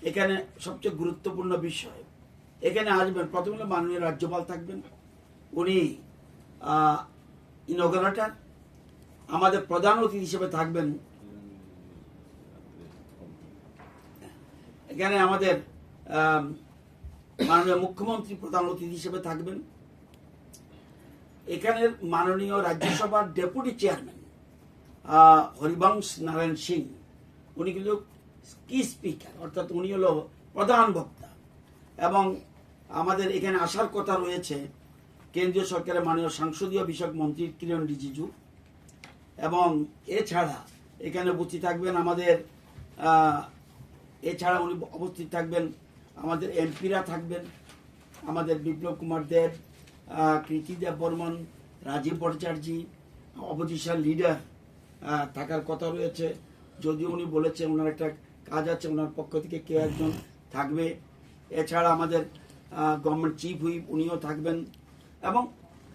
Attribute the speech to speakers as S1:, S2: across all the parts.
S1: এখানে সবচেয়ে গুরুত্বপূর্ণ বিষয়, এখানে আসবেন প্রথমে মাননীয় রাজ্যপাল থাকবেন, উনি ইনগরেটর। আমাদের প্রধান অতিথি হিসেবে থাকবেন এখানে আমাদের মাননীয় মুখ্যমন্ত্রী প্রধান অতিথি হিসেবে থাকবেন। এখানের মাননীয় রাজ্যসভার ডেপুটি চেয়ারম্যান হরিবংশ নারায়ণ সিং, উনি কিন্তু কি স্পিকার, অর্থাৎ উনি হলো প্রধান বক্তা। এবং আমাদের এখানে আসার কথা রয়েছে কেন্দ্রীয় সরকারের মাননীয় সংসদীয় বিষয়ক মন্ত্রী কিরণ রিজিজু। এবং এছাড়া এখানে উপস্থিত থাকবেন আমাদের এছাড়া উনি উপস্থিত থাকবেন আমাদের এমপিরা থাকবেন, আমাদের বিপ্লব কুমার দেব, কৃতি দেব বর্মন, রাজীব ভট্টাচার্য, অপোজিশন লিডার থাকার কথা রয়েছে। যদিও উনি বলেছেন ওনার একটা কাজ আছে, ওনার পক্ষ থেকে কে একজন থাকবে। এছাড়া আমাদের গভর্নমেন্ট চিফ হুইপ উনিও থাকবেন এবং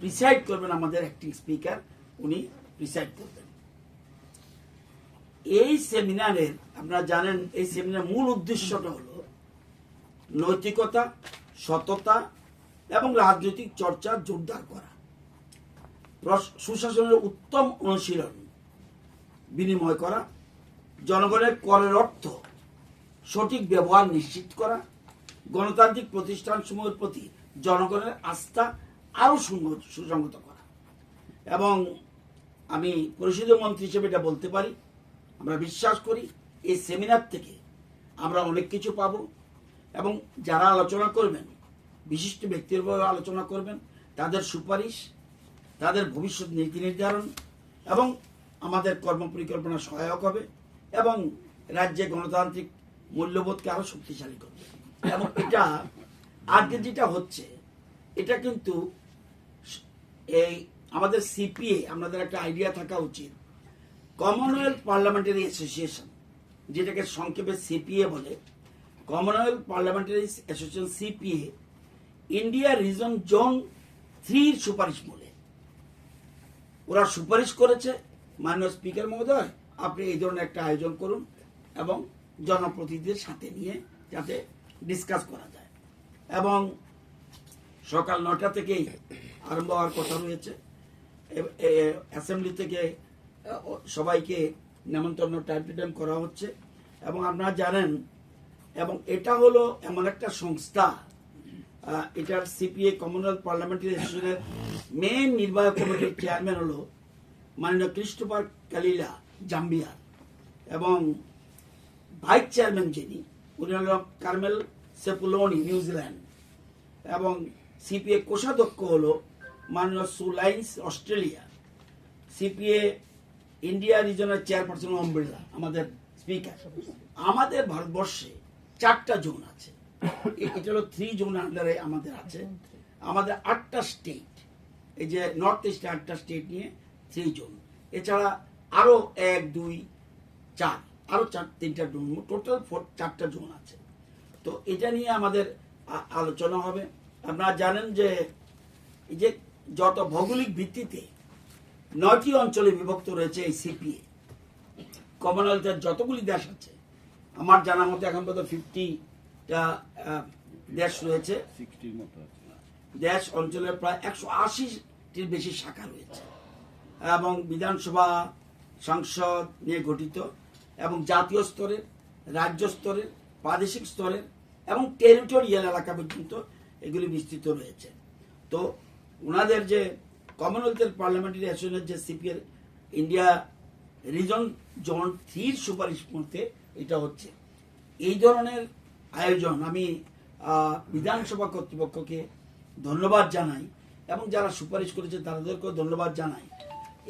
S1: প্রিসাইড করবেন আমাদের অ্যাক্টিং স্পিকার, উনি প্রিসাইড করবেন। এই সেমিনারের আপনারা জানেন এই সেমিনারের মূল উদ্দেশ্যটা হলো নৈতিকতা, সততা এবং রাজনৈতিক চর্চা জোরদার করা, সুশাসনের উত্তম অনুশীলন বিনিময় করা, জনগণের করের অর্থ সঠিক ব্যবহার নিশ্চিত করা, গণতান্ত্রিক প্রতিষ্ঠানসমূহের প্রতি জনগণের আস্থা আরো সুসংগত করা। এবং আমি পরিষদীয় মন্ত্রী হিসেবে এটা বলতে পারি, আমরা বিশ্বাস করি এই সেমিনার থেকে আমরা অনেক কিছু পাবো। এবং যারা আলোচনা করবেন, বিশিষ্ট ব্যক্তির আলোচনা করবেন, তাদের সুপারিশ, তাদের ভবিষ্যৎ নীতি নির্ধারণ এবং আমাদের কর্মপরিকল্পনা সহায়ক হবে এবং রাজ্যে গণতান্ত্রিক মূল্যবোধকে আরো শক্তিশালী করবে। এবং এটা আজকে যেটা হচ্ছে, এটা কিন্তু এই আমাদের সিপিএ, আমাদের একটা আইডিয়া থাকা উচিত, কমনওয়েলথ পার্লামেন্টারি অ্যাসোসিয়েশন, যেটাকে সংক্ষেপে সিপিএ বলে, Commonwealth parliamentary association CPA India reason zone 3 সুপারিশ বলে ওরা সুপারিশ করেছে, মাননীয় স্পিকার মহোদয় আপনি এই ধরনের একটা আয়োজন করুন এবং জনপ্রতিনিধিদের সাথে নিয়ে যাতে ডিসকাস করা যায়। এবং সকাল 9টা থেকেই আরম্ভ হওয়ার কথা রয়েছে। অ্যাসেম্বলি থেকে সবাইকে নেমন্তন্ন টাইম টু টাইম করা হচ্ছে। এবং আপনারা জানেন, এবং এটা হলো এমন একটা সংস্থা, এটার সিপিএ কমনওয়েলথ পার্লামেন্টারি অ্যাসোসিয়েশনের মেইন নির্বাহী কমিটির চেয়ারম্যান হলো মাননীয় ক্রিস্টোফার কালিলা জাম্বিয়ার, এবং ভাইস চেয়ারম্যান যিনি উনি হল কার্মেল সেপুলোনি নিউজিল্যান্ড, এবং সিপিএ কোষাধ্যক্ষ হল মাননীয় সুলাইন্স Australia, CPA India রিজনের chairperson Om Birla আমাদের স্পিকার। আমাদের ভারতবর্ষে 4টা জোন আছে, এটা হলো 3 জোন আন্ডারে আমাদের আছে। আমাদের 8টা স্টেট, এই যে নর্থ ইস্টে 8টা স্টেট নিয়ে 3 জোন, এছাড়া আরো 1, 2, 4 আরো 3টা জোন, টোটাল 4টা জোন আছে। তো এটা নিয়ে আমাদের আলোচনা হবে। আপনারা জানেন যে এই যে যত ভৌগোলিক ভিত্তিতে 9টি অঞ্চলে বিভক্ত রয়েছে এই সিপিএ, কমনওয়েলথের যতগুলি দেশ আছে, আমার জানা মতে এখন পর্যন্ত 50টা দেশ রয়েছে,
S2: 60 মতো আছে
S1: দেশ অঞ্চলের প্রায় 180টির বেশি শাখা রয়েছে, এবং বিধানসভা সংসদ নিয়ে গঠিত, এবং জাতীয় স্তরের, রাজ্য স্তরের, প্রাদেশিক স্তরের এবং টেরিটোরিয়াল এলাকা পর্যন্ত এগুলি বিস্তৃত রয়েছে। তো ওনাদের যে কমনওয়েলথের পার্লামেন্টারি অ্যাসোসিয়েশনের যে সিপিএর ইন্ডিয়া রিজন জোন 3 সুপারিশ মধ্যে এটা হচ্ছে। এই ধরনের আয়োজন আমি বিধানসভা কর্তৃপক্ষকে ধন্যবাদ জানাই এবং যারা সুপারিশ করেছে তাদেরকেও ধন্যবাদ জানাই।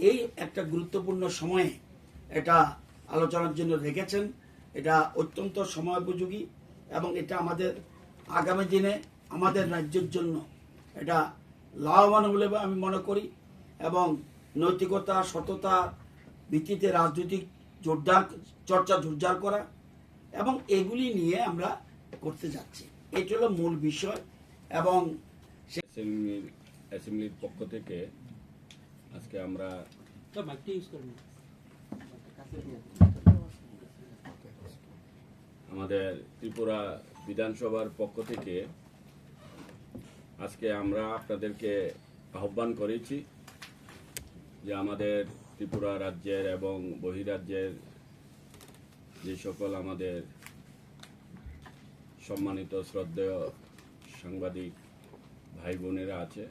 S1: এই একটা গুরুত্বপূর্ণ সময়ে এটা আলোচনার জন্য রেখেছেন, এটা অত্যন্ত সময়োপযোগী এবং এটা আমাদের আগামী দিনে আমাদের রাজ্যের জন্য এটা লাভবান বলে আমি মনে করি। এবং নৈতিকতা, সততা ভিত্তিতে রাজনৈতিক চর্চা জোরদার করা এবং এগুলি নিয়ে আমরা করতে যাচ্ছি, এটা হলো মূল বিষয়। এবং
S2: অ্যাসেম্বলির পক্ষ থেকে আজকে আমরা আমাদের ত্রিপুরা বিধানসভার পক্ষ থেকে আজকে আমরা আপনাদেরকে আহ্বান করেছি যে আমাদের ত্রিপুরা রাজ্যের এবং বহিরাজ্যের যে সকল আমাদের সম্মানিত শ্রদ্ধেয় সাংবাদিক ভাই বোনেরা আছে,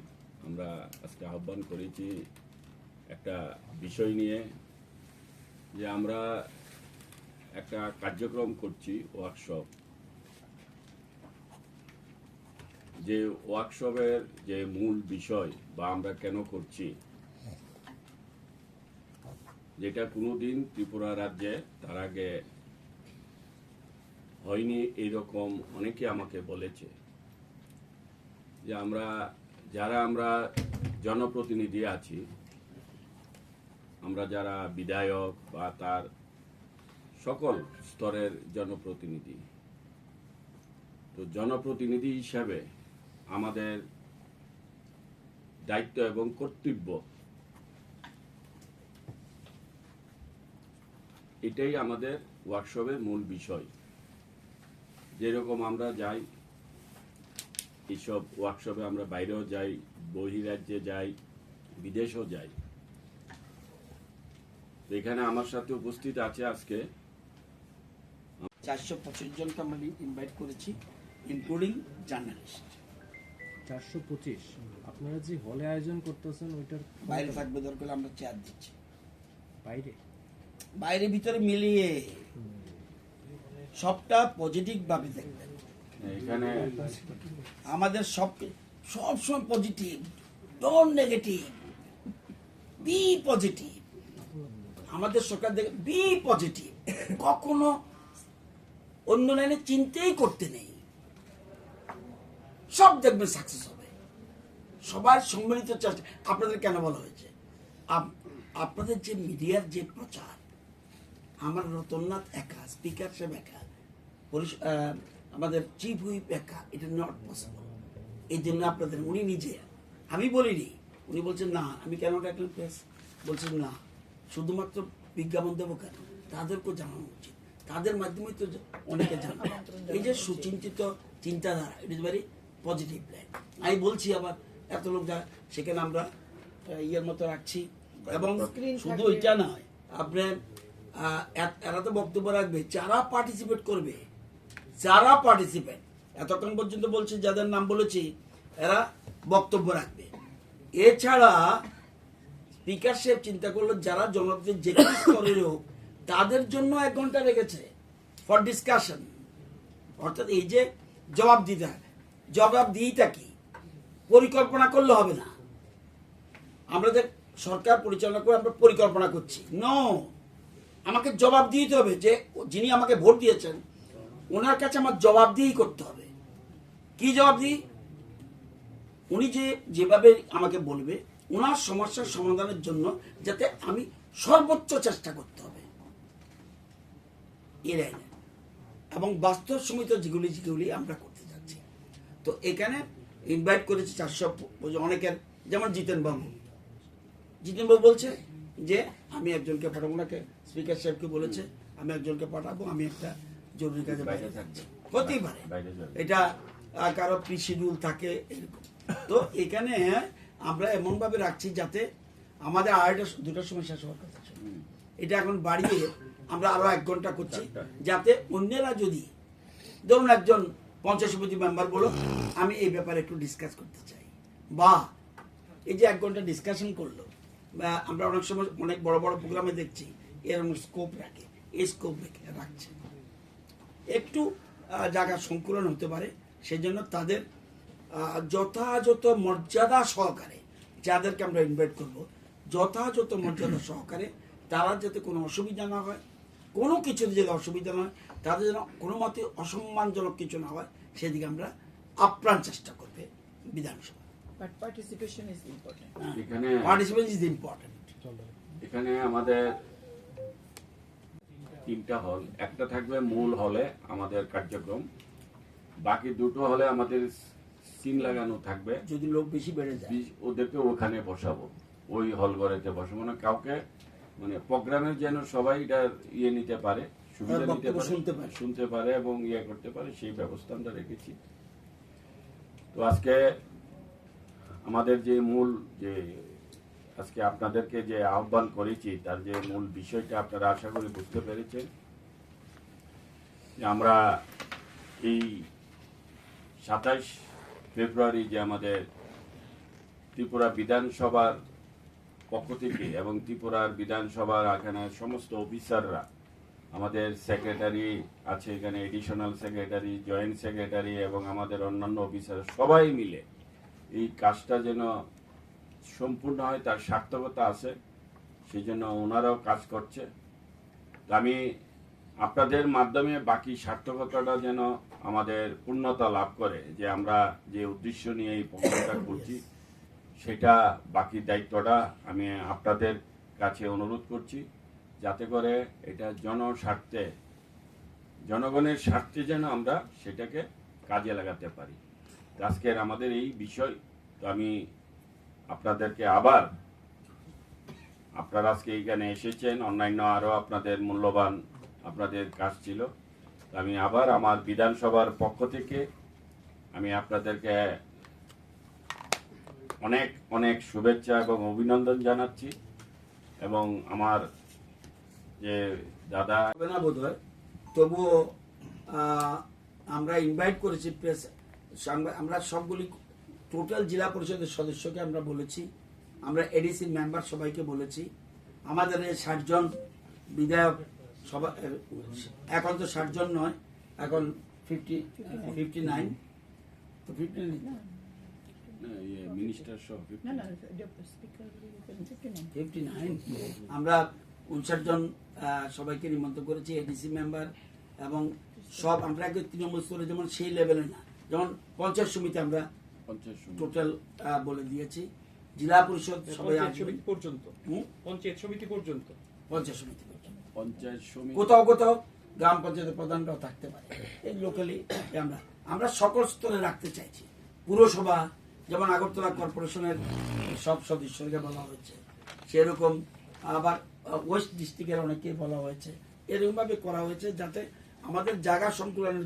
S2: আমরা আজকে আহ্বান করেছি একটা বিষয় নিয়ে, যে আমরা একটা কার্যক্রম করছি ওয়ার্কশপ। যে ওয়ার্কশপের যে মূল বিষয় বা আমরা কেন করছি, যেটা কোনোদিন ত্রিপুরা রাজ্যে তার আগে হয়নি, এইরকম অনেকে আমাকে বলেছে যে আমরা জনপ্রতিনিধি আছি, আমরা যারা বিধায়ক বা তার সকল স্তরের জনপ্রতিনিধি, তো জনপ্রতিনিধি হিসাবে আমাদের দায়িত্ব এবং কর্তব্য এটাই আমাদের ওয়ার্কশপের মূল বিষয়। যেরকম আমরা যাই এইসব ওয়ার্কশপে, আমরা বাইরেও যাই, বহিরাজ্যে যাই, বিদেশেও যাই। তো এখানে আমার সাথে উপস্থিত আছে আজকে
S1: 425 জনকে আমরা ইনভাইট করেছি, ইনক্লুডিং জার্নালিস্ট।
S3: 425 আপনারা যে হলে আয়োজন করতেছেন ওইটার
S1: বাইরে থাকবে দরকার হলে আমরা চেয়ার দিচ্ছি,
S3: বাইরে
S1: বাইরে ভিতরে মিলিয়ে সবটা পজিটিভ ভাবে দেখবেন।
S2: এখানে
S1: আমাদের সবসময় positive, don't negative, be positive. আমাদের সরকার দেখে বি পজিটিভ, কখনো অন্য লাইনে চিন্তাই করতে নেই, সব দেখবেন সাকসেস হবে। সবার সম্মিলিত চেষ্টা। আপনাদের কেন বলা হয়েছে, আপনাদের যে মিডিয়ার যে প্রচার, আমার রতননাথ একা, স্পিকার সাহেব একা, আমাদের চিফ হুইপ একা, এটা নট পসিবল। এই জন্য আপনাদের উনি নিজে, আমি বলিনি, উনি বলছেন না আমি কেন ডাকলাম প্রেস, বলছেন না শুধুমাত্র বিজ্ঞাপন দেবো কেন, তাদেরকেও জানানো উচিত, তাদের মাধ্যমে তো অনেকে জানে। এই যে সুচিন্তিত চিন্তাধারা, it is very positive plan. আমি বলছি আবার এত লোক যায় সেখানে আমরা ইয়ের মতো রাখছি, এবং শুধু এটা নয়, আপনার এরা তো বক্তব্য রাখবে যারা পার্টিসিপেট করবে, যারা পার্টিসিপেট এতক্ষণ পর্যন্ত বলছি যাদের নাম বলেছি এরা বক্তব্য রাখবে। এছাড়া স্পিকার সাহেব চিন্তা করলো যারা জনগণের যে কোনো স্তরের হোক তাদের জন্য 1 ঘন্টা রেখেছে ফর ডিসকাশন। অর্থাৎ এই যে জবাব দিতে হয়, জবাব দিইটা কি, পরিকল্পনা করলে হবে না। আমরা যে সরকার পরিচালনা করে আমরা পরিকল্পনা করছি, নো, আমাকে জবাব দিতে হবে। যে যিনি আমাকে ভোট দিয়েছেন ওনার কাছে আমার জবাব দিয়েই করতে হবে। কি জবাব দিই, উনি যেভাবে আমাকে বলবে ওনার সমস্যার সমাধানের জন্য যাতে আমি সর্বোচ্চ চেষ্টা করতে হবে এর আইনে, এবং বাস্তব সমিত যেগুলি আমরা করতে যাচ্ছি। তো এখানে ইনভাইট করেছি 400 অনেকের, যেমন জিতেনবাবু বলছে যে আমি একজনকে পাঠাবো, ওনাকে স্পিকার সাহেবকে বলেছে আমি একজনকে পাঠাবো, আমি একটা জরুরি কাজে বাইরে থাকছি, হতেই পারে এটা কারো শিডিউল থাকে এরকম। তো এখানে আমরা এমন ভাবে রাখছি যাতে আমাদের 2টার সময় শেষ হওয়ার কথা ছিল, এটা এখন বাড়িয়ে আমরা আরো 1 ঘন্টা করছি, যাতে অন্যেরা যদি ধরুন একজন পঞ্চায়েত সমিতি মেম্বার বলো আমি এই ব্যাপারে একটু ডিসকাস করতে চাই, বা এই যে 1 ঘন্টা ডিসকাশন করলো, আমরা অনেক সময় অনেক বড় বড় প্রোগ্রামে দেখছি এরকম স্কোপ রাখে, এই স্কোপ রাখছে একটু জায়গা সংকুলন হতে পারে, সেই জন্য তাদের যথাযথ মর্যাদা সহকারে যাদেরকে আমরা ইনভাইট করব, যথাযথ মর্যাদা সহকারে তারা যাতে কোনো অসুবিধা না হয়, কোনো কিছু যাতে অসুবিধা না হয়, তাদের যেন কোনো মতে অসম্মানজনক কিছু না হয়, সেদিকে আমরা আপ্রাণ চেষ্টা করবে বিধানসভা।
S4: But participation is important.
S1: Participation is important.
S2: এখানে আমাদের 3টা হল, একটা থাকবে মূল হলে আমাদের কার্যক্রম, বাকি 2টো হলে আমাদের সিন লাগানো থাকবে।
S1: যদি লোক বেশি বেড়ে যায়
S2: ওদেরকে ওখানে বসাবো, ওই হল ঘরেতে বসাবো না, কাউকে মানে প্রোগ্রামের যেন সবাই এটা নিতে পারে, সুবিধা নিতে
S1: বক্তব্য
S2: পারে, শুনতে পারে এবং ইয়ে করতে পারে, সেই ব্যবস্থা আমরা রেখেছি। তো আজকে আমাদের যে মূল যে আজকে আপনাদেরকে যে আহ্বান করেছি তার যে মূল বিষয়টা আপনারা আশা করি বুঝতে পেরেছেন। যে আমরা এই 27 ফেব্রুয়ারি যে আমাদের ত্রিপুরা বিধানসভার পক্ষ থেকে এবং ত্রিপুরার বিধানসভার এখানে সমস্ত অফিসাররা, আমাদের সেক্রেটারি আছে এখানে, এডিশনাল সেক্রেটারি, জয়েন্ট সেক্রেটারি এবং আমাদের অন্যান্য অফিসার সবাই মিলে এই কাজটা যেন সম্পূর্ণ হয় তার সার্থকতা আছে, সেই জন্য ওনারাও কাজ করছে। তো আমি আপনাদের মাধ্যমে বাকি সার্থকতাটা যেন আমাদের পূর্ণতা লাভ করে, যে আমরা যে উদ্দেশ্য নিয়ে এই প্রোগ্রামটা করছি সেটা বাকি দায়িত্বটা আমি আপনাদের কাছে অনুরোধ করছি, যাতে করে এটা জনস্বার্থে, জনগণের স্বার্থে যেন আমরা সেটাকে কাজে লাগাতে পারি। আজকের আমাদের এই বিষয়। তো আমি আপনাদেরকে আবার, আপনারা আজকে এইখানে এসেছেন, অন্যান্য আরো আপনাদের মূল্যবান আপনাদের কাজ ছিল। তো আমি আবার আমার বিধানসভার পক্ষ থেকে আমি আপনাদেরকে অনেক অনেক শুভেচ্ছা এবং অভিনন্দন জানাচ্ছি। এবং আমার যে দাদা
S1: হবে না বোধ হয়, তবুও আমরা ইনভাইট করেছি প্রেস, আমরা সবগুলি টোটাল জেলা পরিষদের সদস্যকে আমরা বলেছি, আমরা এডিসি মেম্বার সবাইকে বলেছি, আমাদের 60 জন বিধায়ক সবাই, এখন তো 60 জন নয়, এখন 59, তো 59 আমরা 59 জন সবাইকে নিমন্ত্রণ করেছি, এডিসি মেম্বার এবং সব। আমরা একটু তৃণমূল স্তরে যেমন সেই লেভেলে না, যেমন পঞ্চায়েত সমিতি আমরা টোটাল বলে দিয়েছি, জেলা পরিষদ সবাই
S3: পর্যন্ত, পঞ্চায়েত সমিতি পর্যন্ত,
S1: পঞ্চায়েত সমিতি
S2: পঞ্চায়েত
S1: কোথাও কোথাও গ্রাম পঞ্চায়েতের প্রধানরাও থাকতে পারে। এই লোকালি আমরা সকল স্তরে রাখতে চাইছি। পুরসভা যেমন আগরতলা কর্পোরেশনের সব সদস্যকে বলা হয়েছে, সেরকম আবার ওয়েস্ট ডিস্ট্রিক্টের অনেকেই বলা হয়েছে। এরকম ভাবে করা হয়েছে যাতে আমাদের জায়গা সংকুলনের